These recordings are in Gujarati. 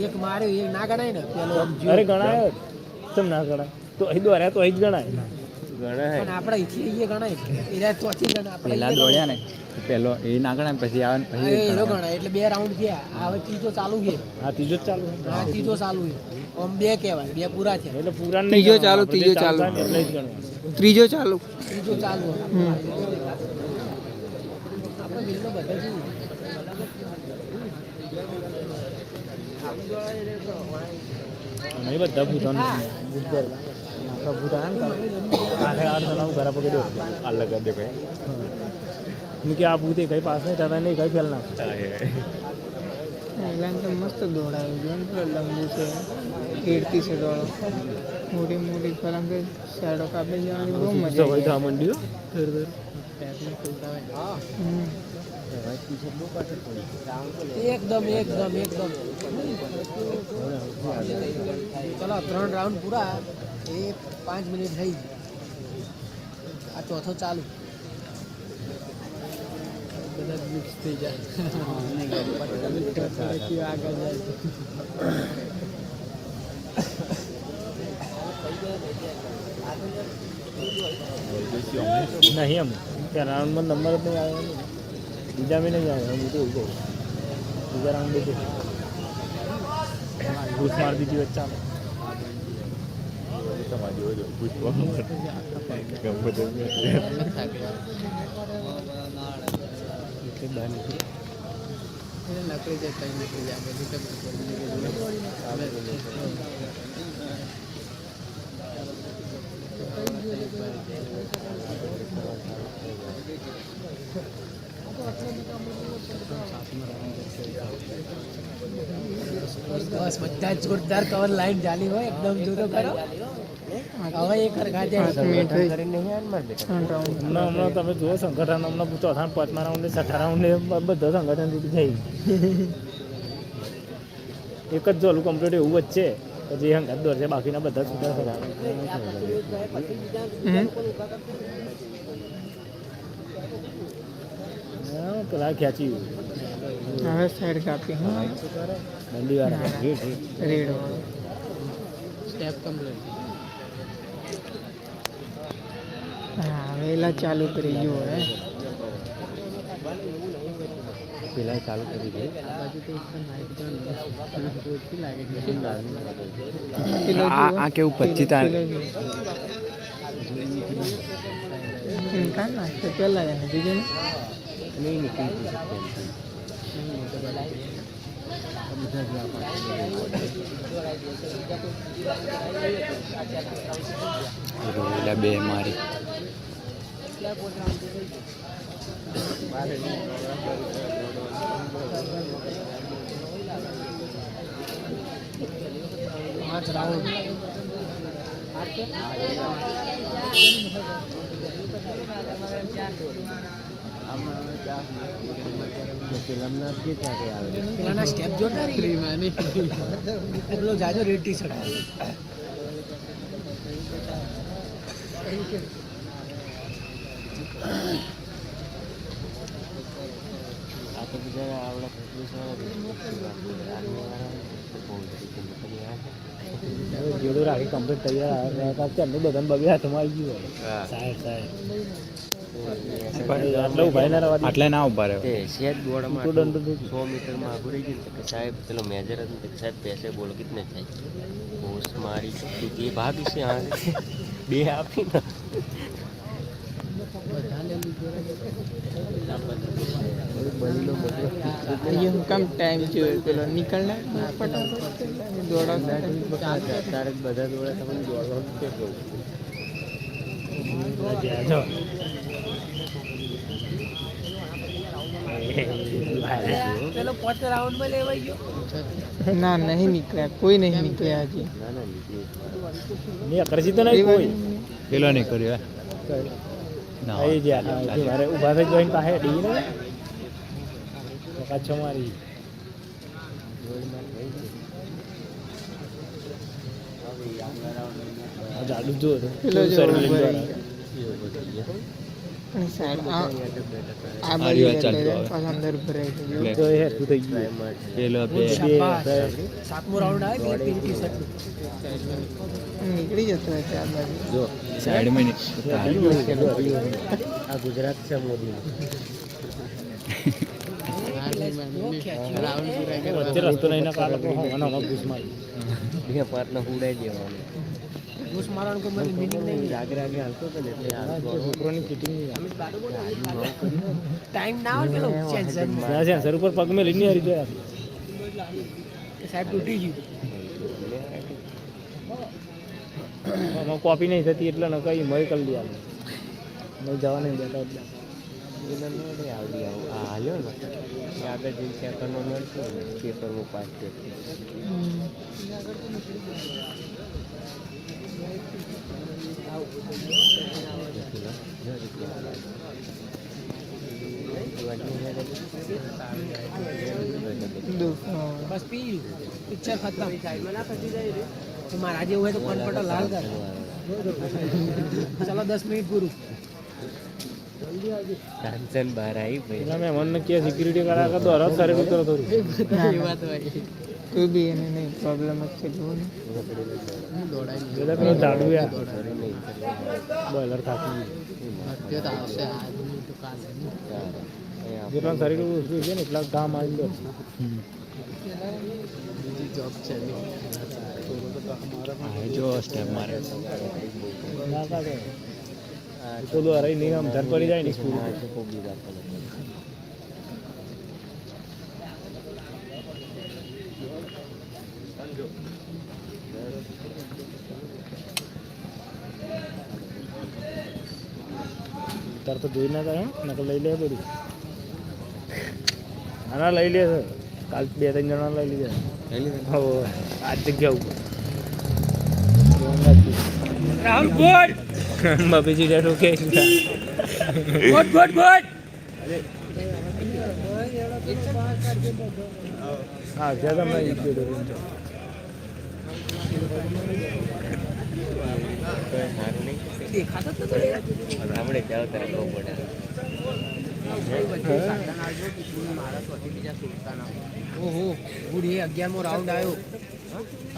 એક માર્યો એક ના ગણાય ને પેલો અરે ગણાય કેમ ના ગણાય તો અહીં દોડ્યા તો અહીં જ ગણાય પણ આપણે અહીંથી ગણાય એના ચોથી ગણાય આપણે પેલા દોડ્યા ને પેલો એ ના ગણાય પછી આવે ને પછી એનો ગણાય એટલે 2 રાઉન્ડ થયા હવે ત્રીજો ચાલુ છે હા ત્રીજો જ ચાલુ હા ત્રીજો ચાલુ છે આમ 2 કહેવાય 2 પૂરા છે એટલે પૂરા ત્રીજો ચાલુ ત્રીજો ચાલુ એટલે જ ગણવાનું ત્રીજો ચાલુ ત્રીજો ચાલુ આપણે બિલનો બધા જ નહીં બધા ભૂતાનું આખા ભૂતા આખે 8 જણાનું ઘરા પકડ્યો અલગ દે ભાઈ હું કે આ ભૂતે કઈ પાસ નહીં થતા નહીં કઈ ફેલ ના એલાન તો મસ્ત દોડાયું જો ને પેલો લંબુ છે કીર્તિ છે દોડો મોટી મોટી ફરંગ શેડો કાપી જવાની બહુ મજા હોય તો આ મંડ્યો એકદમ એકદમ એકદમ ચલો 3 રાઉન્ડ પૂરા એ 5 મિનિટ થઈ આ ચોથો ચાલુ બધા મિક્સ થઈ જાય આગળ જાય નહીં એમ ત્યાં રાઉન્ડમાં નંબર જ નહીં આવ્યો બીજા બી નહીં આવ્યો હું તો એવું કહું બીજા રાઉન્ડ બીજું ઘૂસ મારી દીધી વચ્ચે બસ બધા જોરદાર કવર લાઈન ચાલી હોય એકદમ જોતો કરો હવે એક હરખા જાય હમણાં તમે જુઓ સંગઠન હમણાં ચોથા 5મા રાઉન્ડ 6થા રાઉન્ડ બધા સંગઠન તૂટી જાય એક જ જોલું કમ્પ્લીટ એવું જ છે જે હંગાત દોર છે બાકીના બધા છૂટા થયા પેલા ખેંચી હવે સાઈડ કાપી દંડી વાળા રેડ વાળો સ્ટેપ કમ્પ્લીટ હા વેલા ચાલુ કરી ગયો હે પેલા ચાલુ કરી દે આ કેવું 25 તાર ઇનકા ના તો પેલા એને બીજું નહીં નીકળી રોહિલા બે મારી પાંચ રાઉન્ડ પેલાના સ્ટેપ જોતા રહી પેલો જાજો રેડ ટી શર્ટ આ તો બીજા આવડા જોડું રાખી કમ્પ્લીટ તૈયાર અત્યારનું બધાને બબે હાથમાં આવી ગયું હોય સાહેબ આટલે ઉભા ના રહેવા આટલે ના ઉભા રહે સેજ દોડમાં 100 મીટરમાં આગળ રહી ગયું કે સાહેબ પેલો મેજર હતું કે સાહેબ पैसे बोल कितने चाहिए होश मारी ये भाग से आगे બે આપી ને ये हम कम टाइम जो पेलो निकलना फटाफट दौड़ा તારે બધા દોડે તમને દોડવાનું કે કહું પેલો 5 રાઉન્ડમાં લેવાઈ ગયો ना नहीं निकला कोई नहीं निकले आज ના ના નીકળી નહીં અકરજી તો નહીં કોઈ પેલો નહીં કર્યો આવી ગયા મારે ઊભા થઈ જોઈને પાસે ડી ને પાછો મારી જાડુ જો પેલો જો સર્વિલિંગ દ્વારા અને સાઈડ આ બાજુ એટલે પાછા અંદર ભરાઈ ગયું તો એ હેઠું થઈ ગયું પેલો બે સાતમો રાઉન્ડ આવે પેલી પિંક ટી શર્ટ નીકળી જતો હોય છે આ બાજુ જો સાઈડમાં આ ગુજરાત છે મોદી વચ્ચે રસ્તો નહીં ના કાલે હમણાં ઘૂસ મારી બે પાર્ટને ઉડાઈ દેવાનું ઘૂસ મારવાનું કોઈ મને મીનિંગ નહીં આગળ હાલતો હતો ને એટલે છોકરોની ફિટિંગ ટાઈમ ના હોય પેલો સેન્સર સેન્સર ઉપર પગ મેં લઈને હારી જોયા સાહેબ તૂટી ગયું આમાં કોપી નહીં થતી એટલે ને કઈ મય કરી દે નહીં જવા નહીં દેતા એટલે આવડી આ હાલ્યો ને એ આગળ જઈને સેકન્ડનો મળશે ને પેપરમાં પાસ થશે બસ પી પિક્ચર ખતમ તો મારા જેવું હોય તો કનપટો લાલ કર ચલો 10 મિનિટ પૂરું ટેન્શન બહાર આવી ભાઈ એટલે મેં મને કે સિક્યુરિટી કરા કરતો હરત સારી રીતે થોડી એ વાત હોય કોઈ બી એને નહીં પ્રોબ્લેમ જ છે જુઓ ને બધા પેલો ઝાડુ યાર બોઈલર ખાતું આવશે આજની તો કાલે જેટલા શરીર ઓછું છે ને એટલા કામ આવી ગયો બીજી જોબ છે જો સ્ટેપ મારે તો અરે નિયમ ધર પડી જાય ને સ્કૂલ તાર તો જોઈ ના કરે નકલ લઈ લે બધું આના લઈ લે કાલ 2-3 જણા લઈ લીધા હો આ જગ્યા ઉપર રાહુલ ગુડ બાપીજી ડેટ ઓકે ગુડ ગુડ ગુડ હા જ્યાદા मैं एक दे दूं દેખાતો તો આપણે જાવ તારે બહુ પડે ઓહો ગુડ એ 11મો રાઉન્ડ આવ્યો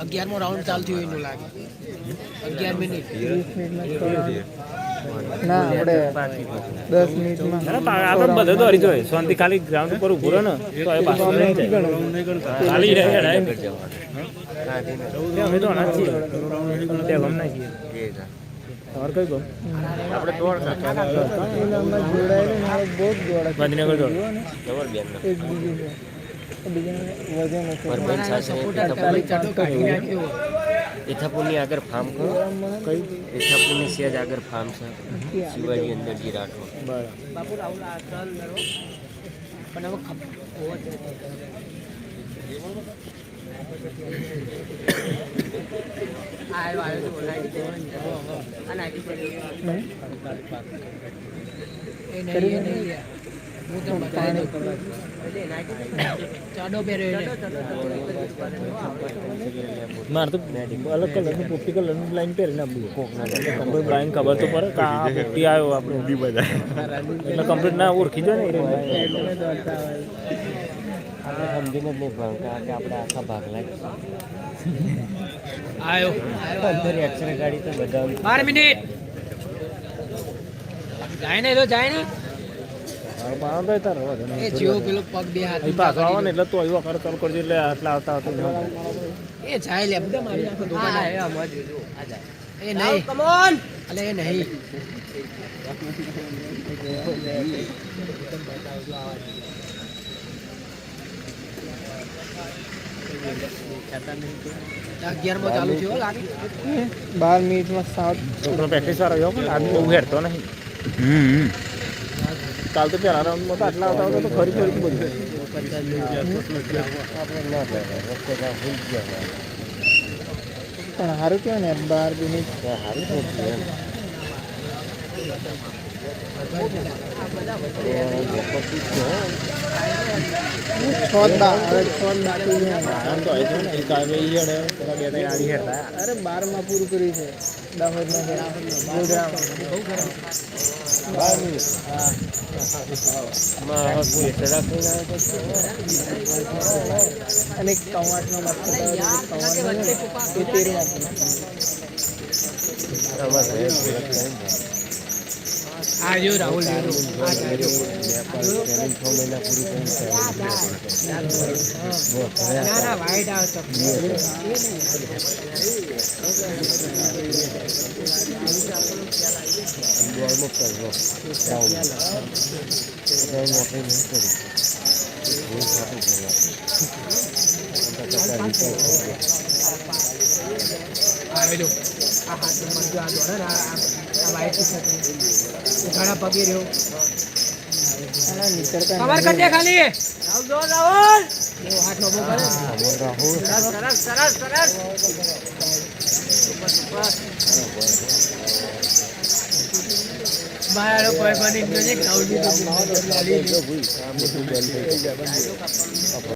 11મો રાઉન્ડ ચાલુ થયો એનું લાગે 11 મિનિટ 20 મિનિટમાં ના આપણે 10 મિનિટમાં આપણે બધે તો હરી જોઈએ શાંતિ ખાલી ગ્રાઉન્ડ ઉપર ઉભો રહે ને તો એ પાછું ખાલી રહે અમે તો અનાજ છીએ તે ગમ ના છીએ और कई गम આપણે દોડ એનામાં જોડાયેલું મારે બહુ જ જોડાય ગાંધીનગર દોડ જબર બેન એક બીજું છે બીજાને વજન હશે પરબન સપોર્ટર ચાટો કાઢી નાખ્યો એથાપુરની આગળ ફાર્મ કરો કઈ એથાપુરની સેજ આગળ ફાર્મ છે શિવાજી અંદરજી રાઠોડ બરાબર બાપુ રાહુલ આ ચાલ નરો પણ હવે આવ્યો તો એ નહીં હું તો બતાવી દઉં ચાડો પહેર્યો મારે તો અલગ કલરની પોપટી કલરની લાઈન પહેરીને આપવું કમ્પ્લીટ લાઈન ખબર તો પડે કે આ પોપટી આવ્યો આપણે ઊંધી બધા એટલે કમ્પ્લીટ ના ઓળખી જાય ને આપણે સમજીને જ નહીં પણ કે આપણે આખા ભાગલા આવ્યો અંદર એક્સરે ગાડી તો બધા 12 મિનિટ જાય ને બાંધો તાર એ જેવો પેલો પગ બે હાથ પાછો આવે ને એટલે તો આવ્યો ખરે ચાલુ કરજો એટલે આટલા આવતા આવતા એ જાય લે બધા મારી નાખો દુકાન આ જાય એ નહીં કમ ઓન અલે એ નહીં અગિયારમો ચાલુ થયો લાગે 12 મિનિટમાં 7 છોકરો પ્રેક્ટિસ વાળો આવ્યો પણ આદમી બહુ હેરતો નહીં કાલ તો પહેલા રાઉન્ડમાં તો આટલા આવતા તો ખરી બધું પણ સારું કહેવાય ને 12 મિનિટ સારું છોડ બા હવે છોડ બાકી છે. આમ તો હોય છે ને એક આવે ઈ અડે પેલા બે ત્રણ આડી હેરતા અરે 12 માં પૂરું કર્યું છે. દાહોદમાં છે ગોધરામાં. અને એક કવાંટનો મસ્ત કવાંટ એ 13 આ જો રાહુલ ટ્રેનિંગ 6 મહિના પૂરી કરીને ના ના વાઈટ આવે તો આવે જો આ હાથ માં જો આ દોડે ને આ વાઈટ ઘણા પગે રહ્યો નીકળતા કવર કરી દે ખાલી રાહુલ જો રાહુલ એવો હાથ લોબો કરે સરસ સરસ સરસ બાયરો કોઈ બની ગયો છે રાહુલ ની તો